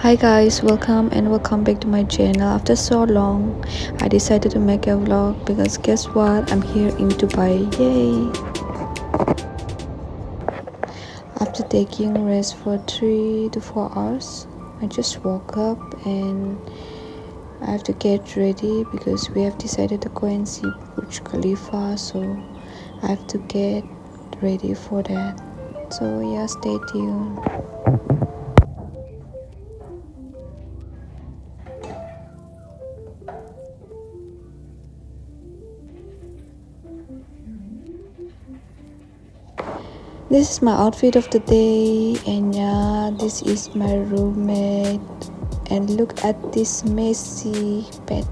Hi guys, welcome back to my channel. After so long, I decided to make a vlog because guess what? I'm here in Dubai. Yay! After taking rest for 3 to 4 hours, I just woke up and I have to get ready because we have decided to go and see Burj Khalifa, so I have to get ready for that. So yeah, stay tuned. This is my outfit of the day, and yeah, this is my roommate. And look at this messy bed.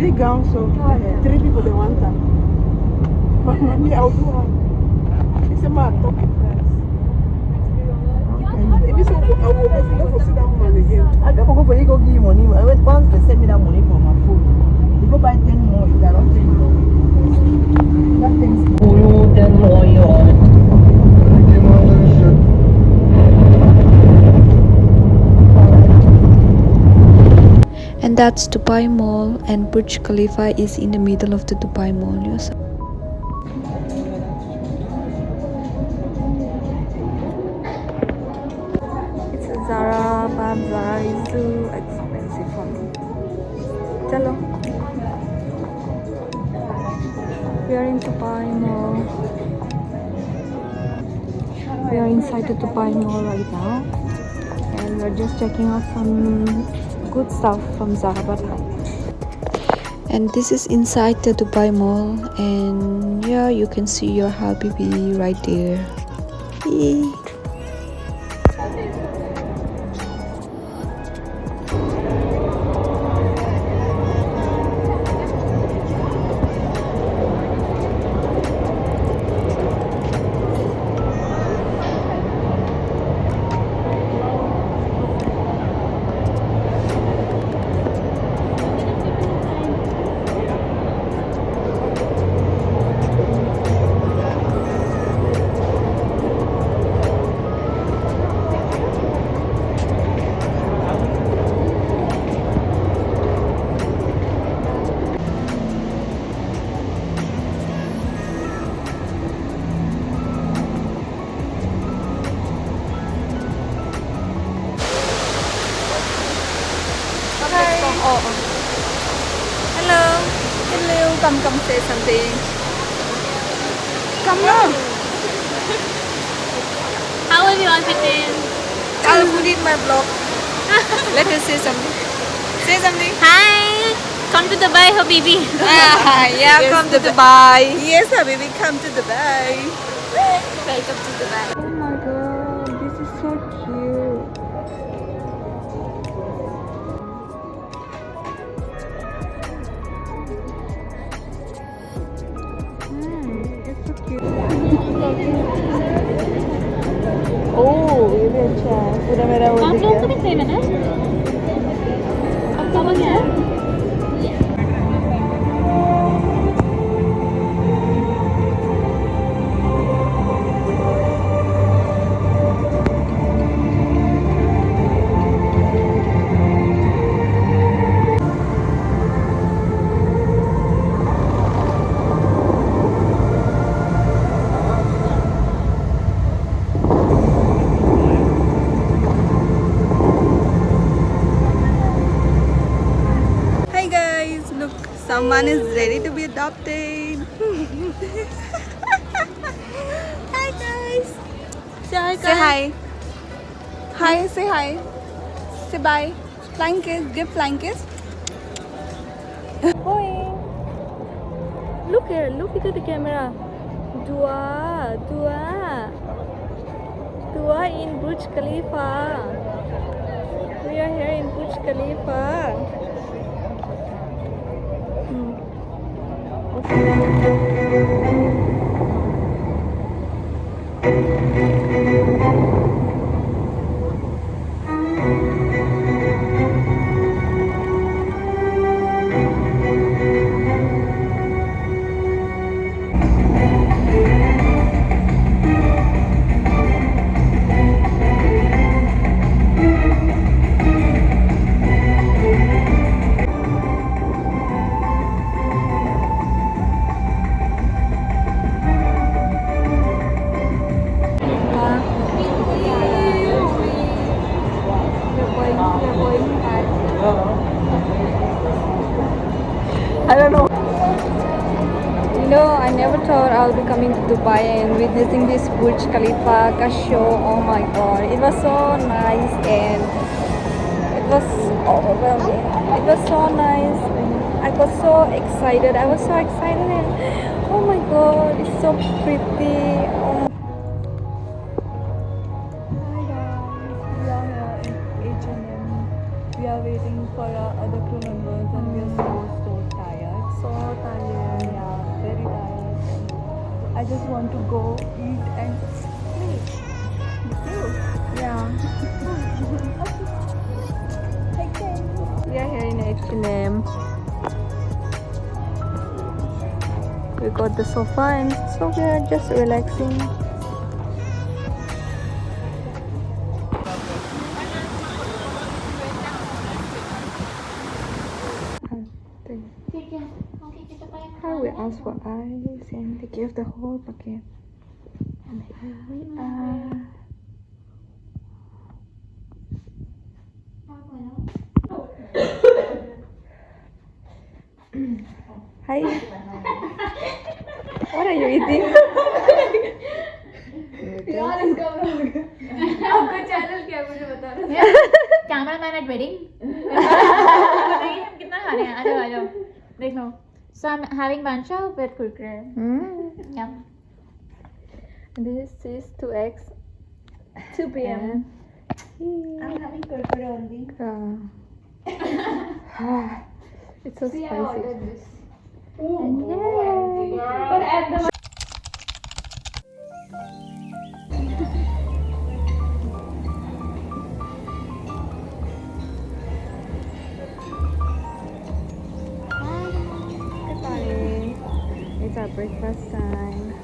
Big gown, so 3 people they want that. Maybe I'll do her. It's a mad talking price. If it's I will go for sit down woman again. I don't go for you go give you money. I went once they send me that money for my food. You go buy 10 more, you got 10 more. That thing's blue, 10 more, you And that's Dubai Mall, and Burj Khalifa is in the middle of the Dubai Mall. Yes. It's a Zara, but Zara is too expensive for me. Hello. We are in Dubai Mall. We are inside the Dubai Mall right now, and we're just checking out some good stuff from Zara. And this is inside the Dubai Mall, and yeah, you can see your Habibi right there. Yay. Hello, come say something. Come on. How will you want fit in? I'll put in my vlog. Let us say something. Say something. Hi! Come to Dubai, Habibi. Yeah, Yes, come to Dubai. Yes, baby, come to Dubai. Welcome to Dubai. Oh my god, this is so cute. It's so cute. Oh, ये भी अच्छा है. पूरा मेरा वो आप दिख लोग गया. को भी सेम है ना? आपका बन गया? Hi guys, look, someone is ready to be adopted. Hi guys. Say hi, Say hi. Hi, say hi. Say bye. Flying kiss, give flying kiss. Look here, look into the camera. Dua, Dua. Dua in Burj Khalifa. We are here in Burj Khalifa. I don't know. You know, I never thought I'll be coming to Dubai and witnessing this Burj Khalifa show. Oh my god, it was so nice and it was overwhelming. It was so nice. I was so excited. I was so excited and oh my god, it's so pretty. Oh. Hi guys, we are here in H&M. We are waiting for our other crew members and we are so tired. So tired. Yeah, very tired. I just want to go eat and sleep. Yeah. Okay. We are here in H&M. We got the sofa and so we are just relaxing. How we ask for ice and they give the whole packet. And here we are. Hi. What are you eating? आपका channel क्या है मुझे बता रहे cameraman eight wedding बताइए हम कितना खा रहे हैं आ जाओ देख लो so I am having bancha with kurkure yeah This is 2x 2 p.m. I'm having kurkure only It's so spicy. I ordered this Yay. but at the Good morning. It's our breakfast time.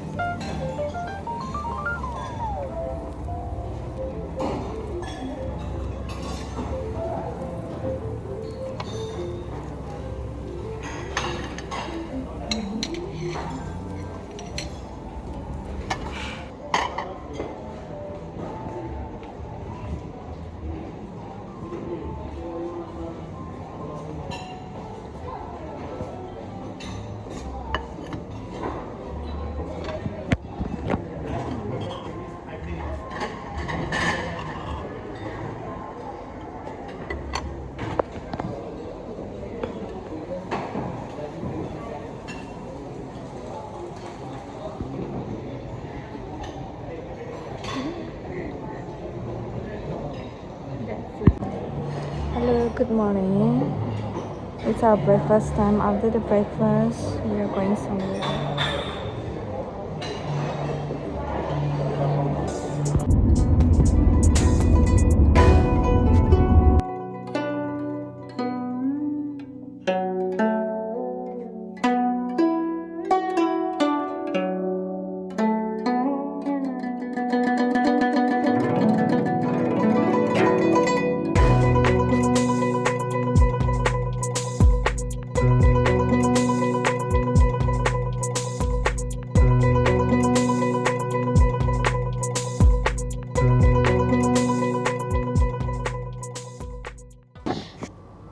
Hello, good morning. It's our breakfast time. After the breakfast, we are going somewhere.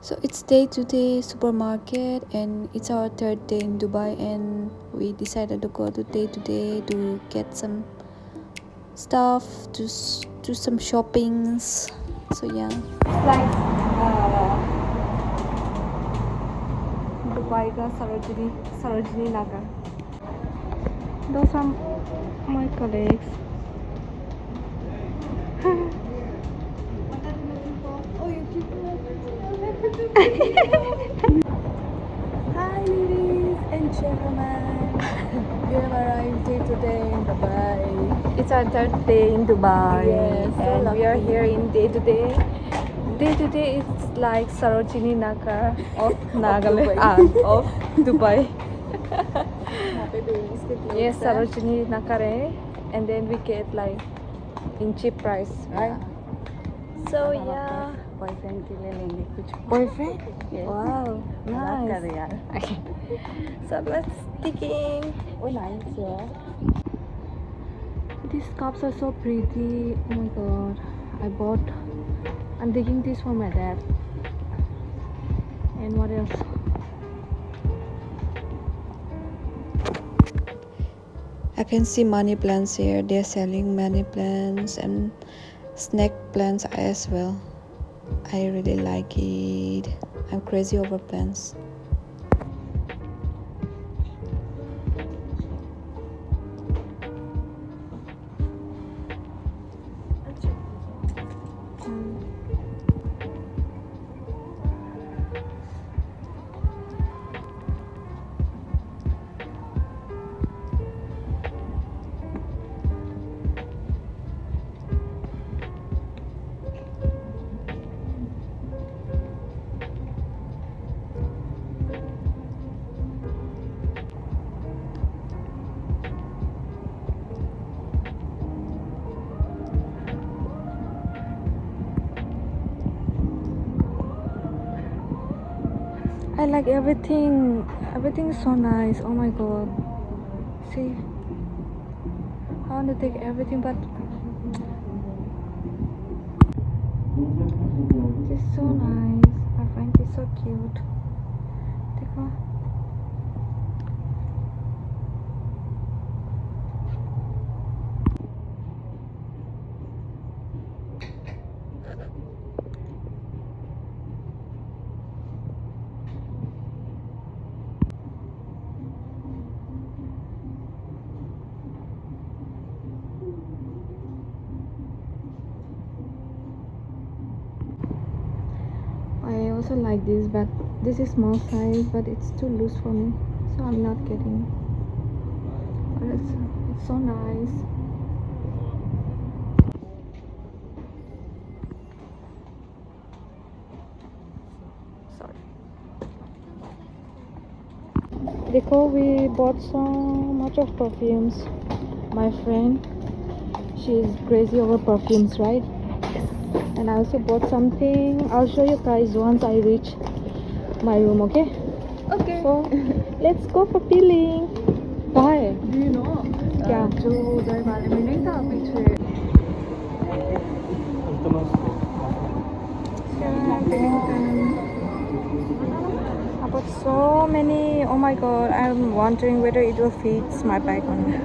So it's day-to-day supermarket and it's our third day in Dubai and we decided to go to day-to-day to get some stuff, to do some shoppings. So yeah. It's like Dubai ka Sarojini Nagar. Those are my colleagues. Hi ladies and gentlemen, we have arrived day-to-day in Dubai. It's our third day in Dubai, yes, and we are here in day-to-day. Day-to-day is like Sarojini Nagar of Nagaland, of Dubai. Yes, Sarojini Nagar, and then we get like in cheap price, right? So yeah. Boyfriend के लिए लेंगे कुछ Boyfriend? Yes. Wow, बात कर nice. यार Okay. So let's digging. Oh nice यार These cups are so pretty. Oh my god. I'm digging this for my dad. And what else? I can see money plants here. They're selling money plants and snake plants as well. I really like it. I'm crazy over plants. I like everything. Everything is so nice. Oh my god. See, I want to take everything, but it's so nice. I find it so cute. देखो. I also like this, but this is small size, but it's too loose for me, so I'm not getting it. But it's so nice. Sorry. Dekho, we bought so much of perfumes. My friend, she's crazy over perfumes, right? And I also bought something. I'll show you guys once I reach my room, okay? Okay. So let's go for peeling. Bye. Do you know? क्या? जो उधर वाले में नहीं था पीछे. I bought so many. Oh my god, I'm wondering whether it will fit my bag or not.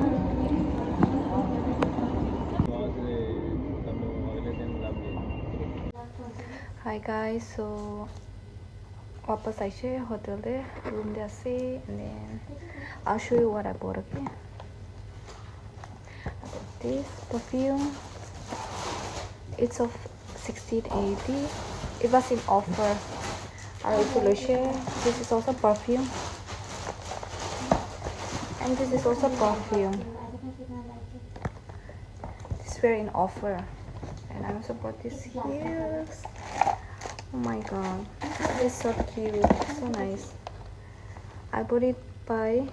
Hi guys, so वापस आइए hotel दे room दे आसे and then I'll show you what I bought. Okay, I bought this perfume. It's of 1680. It was in offer. I also this is also perfume, and this is also perfume. These were in offer, and I also bought this heels. Oh my god, it's so cute, so nice. I bought it by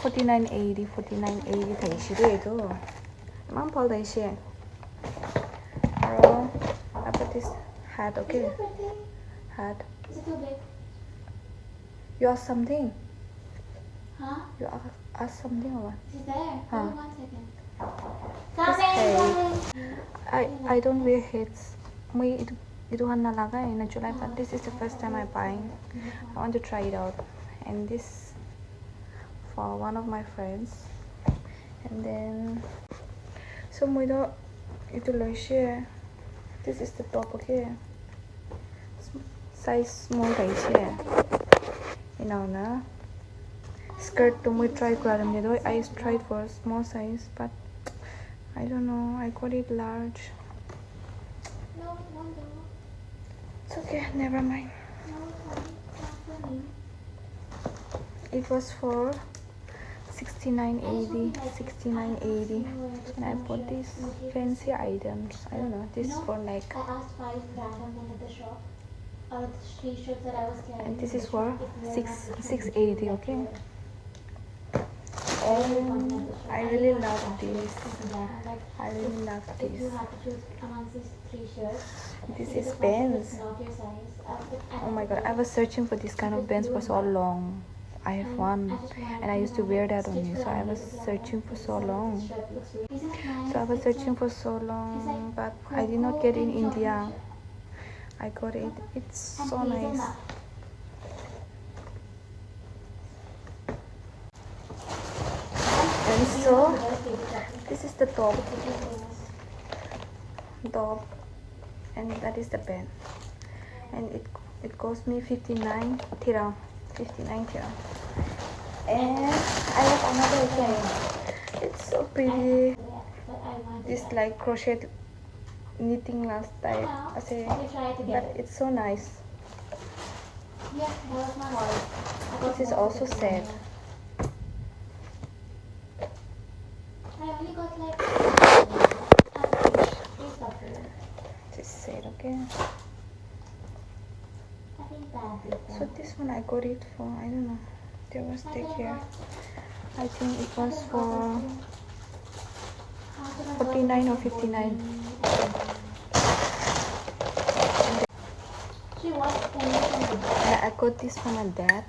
49.80. 49.80 thấy chứ đấy thôi. Mang bao đấy chứ. Bro, I bought this hat, okay? Hat. Is it too big? You asked something? Huh? You asked something or what? Is it there? Huh. Hold on 1 second. Hey. Coming. I don't wear hats. May itu kan nalaga na July, but this is the first time I'm buying. I want to try it out, and this for one of my friends. And then so mo ito lang siya. This is the top, okay? Size small tayo siya. Inaw na. Skirt to mo try ko alam niya. I tried for small size, but I don't know. I got it large. No, no, no. It's okay. Never mind. No, it's not funny. It was for 69.80. 69.80. And I bought these fancy items. I don't know. This is for neck. I asked 5 random men at the shop. Out of the 3 shirts that I was carrying. And this is for 680. Okay. And I really love this. I really love If you this. had to choose amongst these 3 shirts, This it is is pants. not your size. Oh my god, I was searching for this kind of pants for so long. I have one and I used to wear that on me, so I was searching for so long. So I was searching for so long, but I did not get in India. I got it. It's so nice. So this is the top, and that is the pen, and it cost me 59 dirham. 59 dirham. And I have another pen. It's so pretty. This like crochet knitting last type. I say, but it's so nice. This is also sad. Just sad, okay. So this one I got it for, I don't know, there was stick here. I think it was for 49 or 59. I got this for my dad.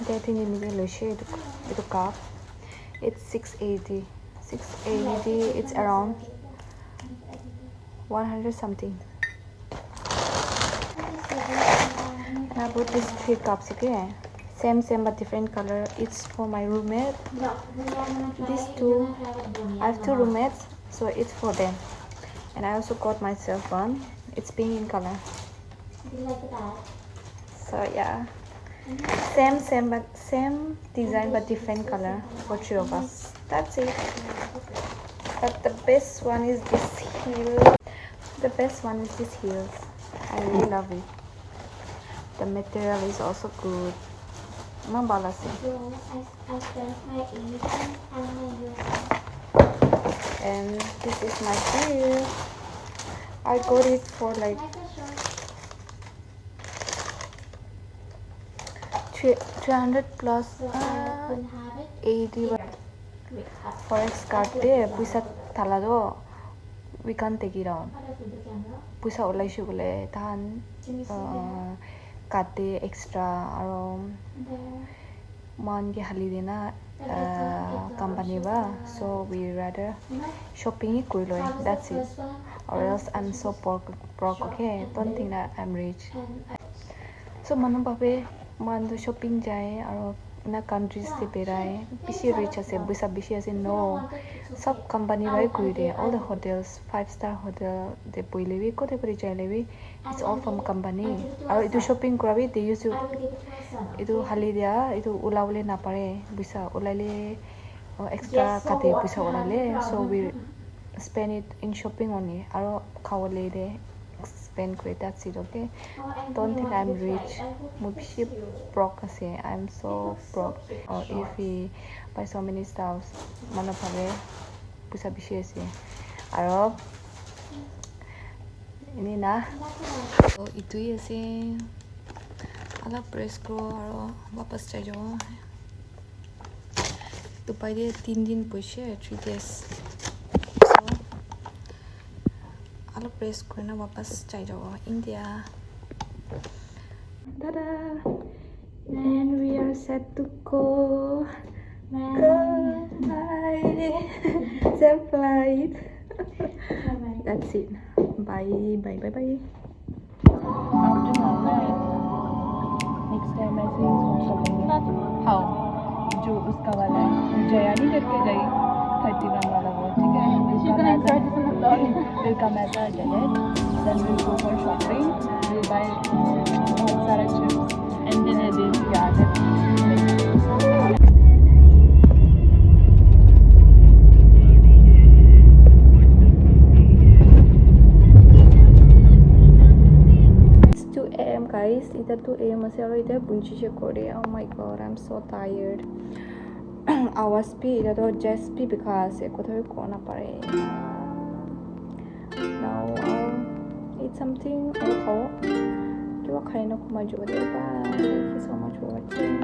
Dad in the middle it cup. It's 680. 680, it's around 100 something. And I bought these 3 cups, okay? Same but different color. It's for my roommate. These 2, I have 2 roommates, so it's for them. And I also got myself one. It's pink in color. So yeah, same design but different color for 3 of us. That's it. But the best one is this heel. The best one is this heels. I really love it. The material is also good. And this is my heel. I got it for like 300 plus 80 forex card de puisa thalado we can't take it out. Puisa olaishu bole tahan kate extra aro man ge halidena company ba, so we rather shopping kurloi. That's it. Or else I'm so broke, okay? Don't think that I'm rich. So manu babe man do shopping jai aro na countries te berai bisi rich ase buisa bisi ase no sab company bai kuire. All the hotels, 5-star hotel de poilevi kote pori jailevi, it's all from company. Aro itu shopping kurabi they use itu halidia itu ulawle na pare buisa ulale extra kate buisa ulale, so we spend it in shopping only. Aro khawale de spend kore. That's it, okay? Don't think I'm rich. Mubishi broke ase. I'm so broke. Or if we buy so many stuffs, mano pare puisa bishi ase. Aro ini na. So itu ase. Ala press ko aro wapas chai jawo. Dubai de 3 din poise 3 days. So ala press ko na wapas chai jawo India. Tada! And we are set to go. Goodbye. Same flight. That's it. Bye. Next time I say something. How? जो उसका वाला है जया नहीं करके गई 31 वाला वो, ठीक है? We'll come as a delegate, then we'll go for shopping, we'll buy बहुत सारा chips, and then a day It's 2 a.m. guys. Ita 2 a.m. ase aro ita bunchi che kore. Oh my god, I'm so tired. Our speed ito jet speed because kothoi kona pare. Now I'll eat something. I'll go. Kiwa khaina kuma jo de. Bye. Thank you so much for watching.